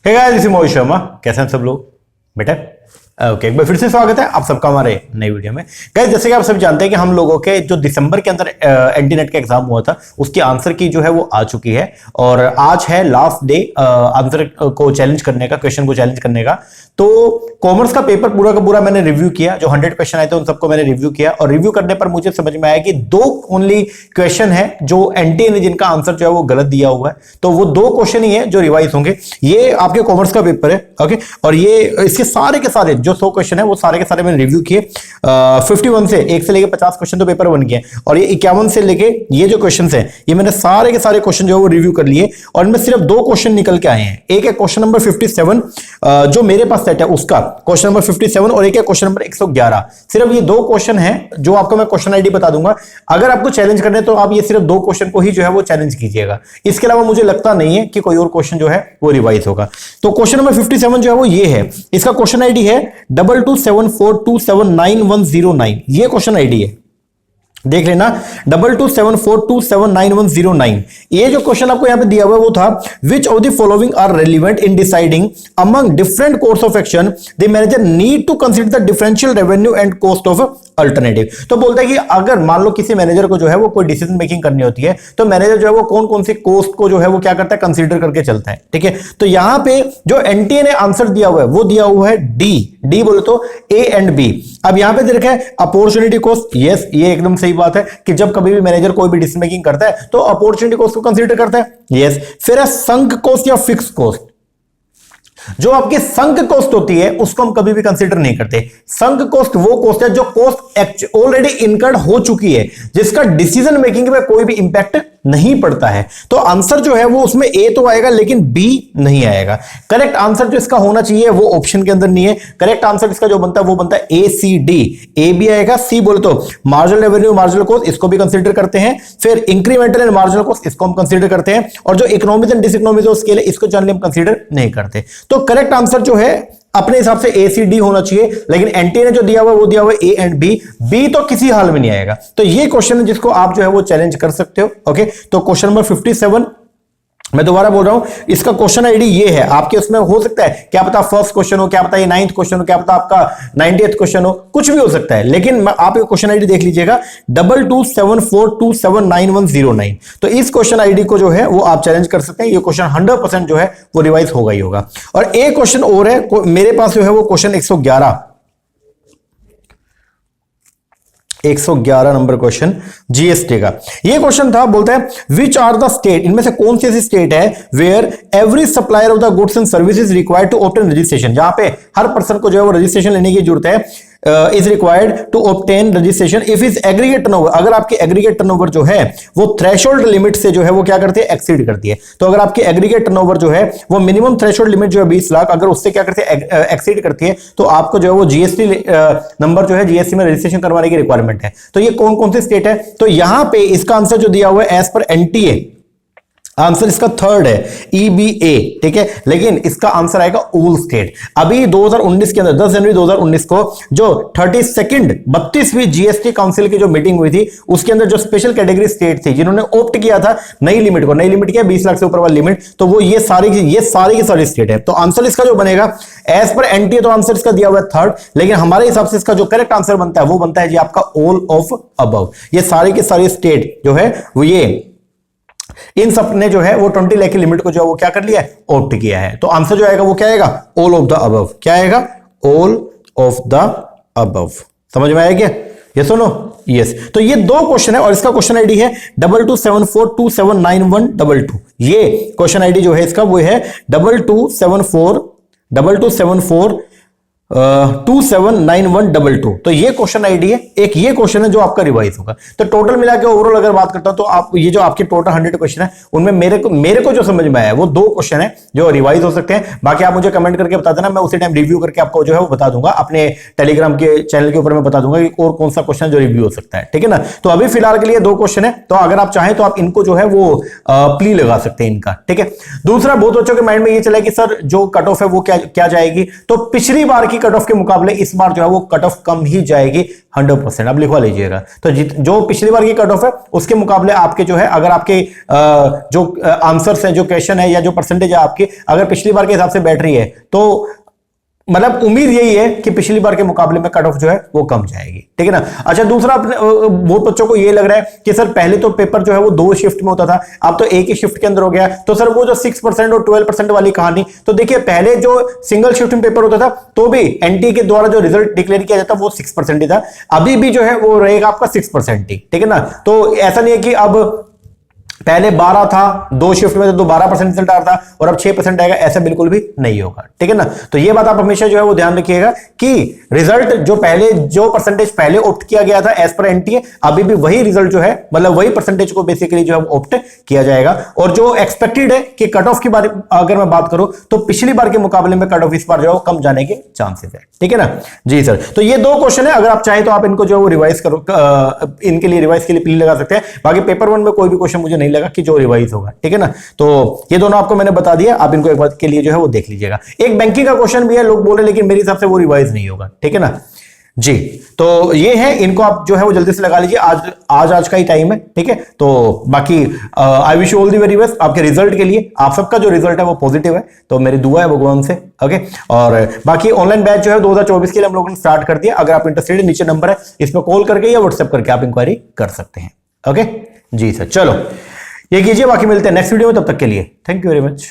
Hey guys, this is Mohit Sharma. कैसे हैं सब लोग बेटा? ओके, एक बार फिर से स्वागत है आप सबका हमारे नई वीडियो में। गाइस, जैसे कि आप सब जानते हैं कि हम लोगों के जो दिसंबर के अंदर एनटीनेट का एग्जाम हुआ था उसकी आंसर की जो है वो आ चुकी है और आज है लास्ट डे आंसर को चैलेंज करने का, क्वेश्चन को चैलेंज करने का। तो कॉमर्स का पेपर पूरा का पूरा मैंने रिव्यू किया, जो 100 क्वेश्चन आए थे उन सबको मैंने रिव्यू किया और रिव्यू करने पर मुझे समझ में आया कि दो ओनली क्वेश्चन है जो एनटीए ने जिनका आंसर जो है वो गलत दिया हुआ है। तो वो दो क्वेश्चन ही है जो रिवाइज होंगे। ये आपके कॉमर्स का पेपर है, ओके, और ये इसके सारे के सारे जो 100 क्वेश्चन है वो सारे के सारे मैंने रिव्यू किए। 51 से 1 से लेके 50 क्वेश्चन तो पेपर बन गए और ये 51 से लेके ये जो क्वेश्चन है ये मैंने सारे के सारे क्वेश्चन जो है वो रिव्यू कर लिए और इनमें सिर्फ दो क्वेश्चन निकल के आए हैं। एक है क्वेश्चन नंबर 57 जो मेरे पास सेट है उसका क्वेश्चन नंबर 57 और एक है क्वेश्चन नंबर 111। सिर्फ ये दो क्वेश्चन है जो आपको मैं क्वेश्चन आईडी बता दूंगा। अगर आपको चैलेंज करने तो आप ये सिर्फ दो क्वेश्चन को ही जो है वो चैलेंज कीजिएगा। इसके अलावा मुझे लगता नहीं है कि कोई और क्वेश्चन जो है वो रिवाइज होगा। तो क्वेश्चन नंबर 57 जो है वो ये है, इसका क्वेश्चन आईडी है 2274279109। ये क्वेश्चन आईडी है, देख लेना 2274279109। ये जो क्वेश्चन आपको यहां पे दिया हुआ है वो था which of the following are relevant in deciding among different course of action the manager need to consider the differential revenue and cost of alternative. तो बोलता है कि अगर मान लो किसी मैनेजर को जो है वो कोई डिसीजन मेकिंग करनी होती है तो मैनेजर जो है वो कौन कौन सी कॉस्ट को जो है वो क्या करता है, कंसीडर करके चलता है। ठीक है, तो यहां पे जो एनटीए ने आंसर दिया हुआ है वो दिया हुआ है डी बोले तो ए एंड बी। अब यहां पे देखा है अपॉर्चुनिटी कॉस्ट, यस ये एकदम सही बात है कि जब कभी भी मैनेजर कोई भी डिसीजन मेकिंग करता है तो अपॉर्चुनिटी कॉस्ट को कंसीडर करता है, यस। फिर है संक कॉस्ट या फिक्स कॉस्ट। जो आपकी संक कॉस्ट होती है उसको हम कभी भी कंसीडर नहीं करते। संक कॉस्ट वो कॉस्ट है जो कॉस्ट ऑलरेडी इनकर्ड हो चुकी है, जिसका डिसीजन मेकिंग में कोई भी इंपैक्ट नहीं पड़ता है। तो आंसर जो है वो उसमें ए तो आएगा लेकिन बी नहीं आएगा। करेक्ट आंसर जो इसका होना चाहिए वो ऑप्शन के अंदर नहीं है। करेक्ट आंसर इसका जो बनता है वो बनता है ए सी डी। ए भी आएगा, सी बोले तो मार्जिनल रेवेन्यू मार्जिनल कॉस्ट इसको भी कंसीडर करते हैं, फिर इंक्रीमेंटल एंड मार्जिनल कॉस्ट इसको हम कंसीडर करते हैं और जो इकोनॉमिक एंड डिसइकोनॉमिक स्केल है इसको जनरली हम कंसीडर नहीं करते। तो करेक्ट आंसर जो है अपने हिसाब से ए सी डी होना चाहिए, लेकिन एनटीए ने जो दिया हुआ वो दिया हुआ ए एंड बी। बी तो किसी हाल में नहीं आएगा। तो ये क्वेश्चन है जिसको आप जो है वो चैलेंज कर सकते हो। ओके, तो क्वेश्चन नंबर 57 मैं दोबारा बोल रहा हूं, इसका क्वेश्चन आईडी ये है। आपके उसमें हो सकता है क्या पता फर्स्ट क्वेश्चन हो, क्या पता ये 9th क्वेश्चन हो, क्या पता आपका 90th क्वेश्चन हो, कुछ भी हो सकता है। लेकिन आप ये क्वेश्चन आईडी देख लीजिएगा 2274279109। तो इस क्वेश्चन आईडी को जो है वो आप चैलेंज कर सकते हैं। ये क्वेश्चन 100% जो है वो रिवाइज होगा ही होगा। और एक क्वेश्चन और है मेरे पास जो है वो क्वेश्चन 111 नंबर क्वेश्चन जीएसटी का। ये क्वेश्चन था, बोलता है विच आर द स्टेट, इनमें से कौन सी ऐसी स्टेट है where every supplier of the goods and services required to obtain registration, जहां पे हर पर्सन को जो है वो रजिस्ट्रेशन लेने की जरूरत है, is required to obtain registration if is aggregate turnover, अगर आपकी एग्रीगेट टर्नओवर जो है वो थ्रेशोल्ड लिमिट से जो है वो क्या करती है, एक्सीड करती है। तो अगर आपकी एग्रीगेट टर्नओवर जो है वो मिनिमम थ्रेशोल्ड लिमिट जो है 20 लाख, अगर उससे क्या करती है एक्सीड करती है तो आपको जो है वो जीएसटी नंबर जो है जीएसटी में रजिस्ट्रेशन करवाने की रिक्वायरमेंट है। तो ये कौन कौन सी स्टेट है? तो यहां पे इसका आंसर जो दिया हुआ है एज पर एनटीए, आंसर इसका थर्ड है ईबीए। ठीक है, लेकिन इसका आंसर आएगा ऑल स्टेट। अभी 2019 के अंदर 10 जनवरी 2019 को जो 32वीं जीएसटी काउंसिल की जो मीटिंग हुई थी उसके अंदर जो स्पेशल कैटेगरी स्टेट थी जिन्होंने ऑप्ट किया था नई लिमिट को, नई लिमिट क्या 20 लाख से ऊपर वाली लिमिट, तो वो ये सारी की सारी स्टेट है। तो आंसर इसका जो बनेगा एज पर एनटीए, तो आंसर इसका दिया हुआ है थर्ड, लेकिन हमारे हिसाब से इसका जो करेक्ट आंसर बनता है वो बनता है जी आपका ऑल ऑफ अबव। ये सारी की सारी स्टेट जो है वो ये इन सब ने जो है वो 20 लाख की लिमिट को जो है वो क्या कर लिया है, ऑप्ट किया है। तो आंसर जो आएगा वो क्या आएगा, ऑल ऑफ द अबव। क्या आएगा, ऑल ऑफ द अबव। समझ में आया क्या? ये सुनो, यस। तो ये दो क्वेश्चन है और इसका क्वेश्चन आईडी है 2274279122। ये क्वेश्चन आईडी जो है इसका वो है 2274279122। तो ये क्वेश्चन आईडी है। एक ये क्वेश्चन है जो आपका रिवाइज होगा। तो टोटल मिला के ओवरऑल अगर बात करता हूं तो आप ये जो आपके टोटल 100 क्वेश्चन है उनमें मेरे को जो समझ में आया वो दो क्वेश्चन है जो रिवाइज हो सकते हैं। बाकी आप मुझे कमेंट करके बता देना, मैं उसी टाइम रिव्यू करके आपको जो है वो बता दूंगा, अपने टेलीग्राम के चैनल के ऊपर मैं बता दूंगा कि और कौन सा क्वेश्चन जो रिव्यू हो सकता है। ठीक है ना? तो अभी फिलहाल के लिए दो क्वेश्चन है, तो अगर आप चाहें तो आप इनको जो है वो प्ली लगा सकते हैं इनका। ठीक है, दूसरा बहुत बच्चों के माइंड में ये चला कि सर जो कट ऑफ है वो क्या जाएगी, तो पिछली बार की कट ऑफ के मुकाबले इस बार जो है वो कट ऑफ कम ही जाएगी 100%। अब लिखवा लीजिएगा। तो जो पिछली बार की कट ऑफ है उसके मुकाबले आपके जो है, अगर आपके जो आंसर्स है, जो क्वेश्चन है या जो परसेंटेज है आपकी, अगर पिछली बार के हिसाब से बैठ रही है तो मतलब उम्मीद यही है कि पिछली बार के मुकाबले में कट ऑफ जो है वो कम जाएगी। ठीक है ना। अच्छा, दूसरा बहुत बच्चों को ये लग रहा है कि सर पहले तो पेपर जो है वो 2 शिफ्ट में होता था, अब तो एक ही शिफ्ट के अंदर हो गया, तो सर वो जो 6% और 12% वाली कहानी, तो देखिए पहले जो सिंगल शिफ्ट में पेपर होता था तो भी एनटी के द्वारा जो रिजल्ट डिक्लेयर किया जाता वो 6% ही था, अभी भी जो है वो रहेगा आपका 6% ही। ठीक है ना। तो ऐसा नहीं है कि अब पहले 12 था 2 शिफ्ट में तो 12% रिजल्ट आ रहा था और अब 6% आएगा, ऐसा बिल्कुल भी नहीं होगा। ठीक है ना। तो ये बात आप हमेशा जो है वो ध्यान रखिएगा कि रिजल्ट जो पहले जो परसेंटेज पहले ऑप्ट किया गया था एज पर एनटीए, अभी भी वही रिजल्ट जो है मतलब वही परसेंटेज को बेसिकली जो है ऑप्ट किया जाएगा। और जो एक्सपेक्टेड है कि कट ऑफ की बारे अगर मैं बात करूं तो पिछली बार के मुकाबले में कट ऑफ इस बार जो है कम जाने के चांसेस है। ठीक है ना जी सर। तो ये 2 क्वेश्चन है, अगर आप चाहें तो आप इनको जो है वो रिवाइज करो, इनके लिए रिवाइज के लिए प्लीज लगा सकते हैं। बाकी पेपर 1 में कोई भी क्वेश्चन मुझे नहीं लगा कि जो रिवाइज होगा। ठीक है ना। तो ये दोनों आपको मैंने बता दिया, आप इनको एक बार के लिए जो है वो देख लीजिएगा। एक बैंकिंग का क्वेश्चन भी है, लोग बोल रहे लेकिन मेरे हिसाब से वो रिवाइज नहीं होगा। ठीक है ना जी। तो ये है, इनको आप जो है वो जल्दी से लगा लीजिए, आज का ही टाइम है। ठीक है। तो बाकी I wish you all the very best आपके रिजल्ट के लिए। आप सबका जो रिजल्ट है वो पॉजिटिव है, तो मेरी दुआ है भगवान से। ओके। और बाकी ऑनलाइन बैच जो है 2024 के लिए हम लोगों ने स्टार्ट कर दिया। अगर आप इंटरेस्टेड है, नीचे नंबर है, इस पर कॉल करके या व्हाट्सएप करके आप इंक्वायरी कर सकते हैं। ओके जी सर। चलो ये कीजिए, बाकी मिलते हैं नेक्स्ट वीडियो में, तब तक के लिए थैंक यू वेरी मच।